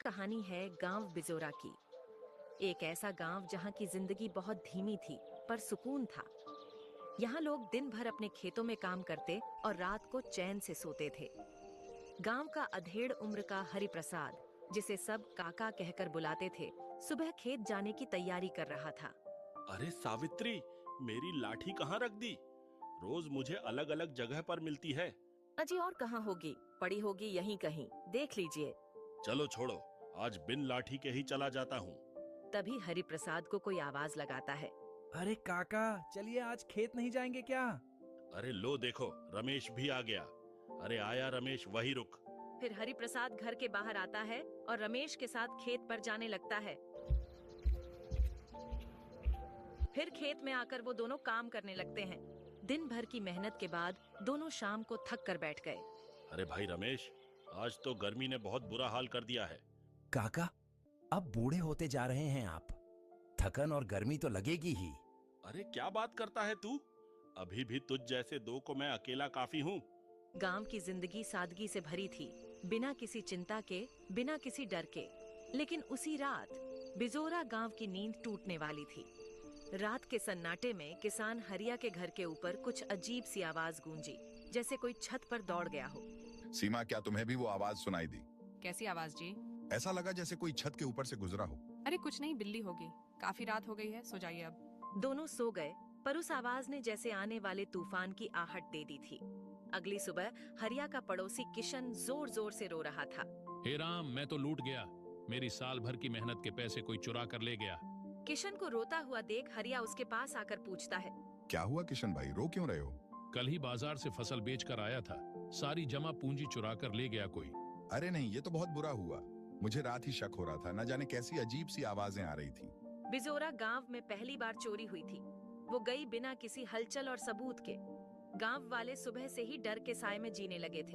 कहानी है गांव बिजोरा की। एक ऐसा गांव जहां की जिंदगी बहुत धीमी थी पर सुकून था। यहाँ लोग दिन भर अपने खेतों में काम करते और रात को चैन से सोते थे। गांव का अधेड़ उम्र का हरिप्रसाद, जिसे सब काका कहकर बुलाते थे, सुबह खेत जाने की तैयारी कर रहा था। अरे सावित्री, मेरी लाठी कहाँ रख दी? रोज मुझे अलग अलग जगह पर मिलती है। अजी और कहाँ होगी, पड़ी होगी यहीं कहीं, देख लीजिए। चलो छोड़ो, आज बिन लाठी के ही चला जाता हूँ। तभी हरिप्रसाद को कोई आवाज लगाता है। अरे काका, चलिए आज खेत नहीं जाएंगे क्या? अरे लो देखो, रमेश भी आ गया। अरे आया रमेश, वही रुक। फिर हरिप्रसाद घर के बाहर आता है और रमेश के साथ खेत पर जाने लगता है। फिर खेत में आकर वो दोनों काम करने लगते हैं। दिन भर की मेहनत के बाद दोनों शाम को थक कर बैठ गए। अरे भाई रमेश, आज तो गर्मी ने बहुत बुरा हाल कर दिया है। काका, अब बूढ़े होते जा रहे हैं आप। थकन और गर्मी तो लगेगी ही। अरे क्या बात करता है तू? अभी भी तुझ जैसे दो को मैं अकेला काफी हूँ। गांव की जिंदगी सादगी से भरी थी, बिना किसी चिंता के, बिना किसी डर के। लेकिन उसी रात बिजोरा गांव की नींद टूटने वाली थी। रात के सन्नाटे में किसान हरिया के घर के ऊपर कुछ अजीब सी आवाज गूंजी, जैसे कोई छत पर दौड़ गया हो। सीमा, क्या तुम्हें भी वो आवाज सुनाई दी? कैसी आवाज जी? ऐसा लगा जैसे कोई छत के ऊपर से गुजरा हो। अरे कुछ नहीं, बिल्ली होगी। काफी रात हो गई है, सो जाइए अब। दोनों सो गए, पर उस आवाज ने जैसे आने वाले तूफान की आहट दे दी थी। अगली सुबह हरिया का पड़ोसी किशन जोर जोर से रो रहा था। हे राम, मैं तो लूट गया। मेरी साल भर की मेहनत के पैसे कोई चुरा कर ले गया। किशन को रोता हुआ देख हरिया उसके पास आकर पूछता है। क्या हुआ किशन भाई, रो क्यों रहे हो? कल ही बाजार से फसल बेच कर आया था, सारी जमा पूंजी चुरा कर ले गया कोई। अरे नहीं, ये तो बहुत बुरा हुआ। मुझे रात ही शक हो रहा था, न जाने कैसी अजीब सी आवाजें आ रही थी। बिजोरा गांव में पहली बार चोरी हुई थी। वो गई बिना किसी हलचल और सबूत के। गांव वाले सुबह से ही डर के साए में जीने लगे थे।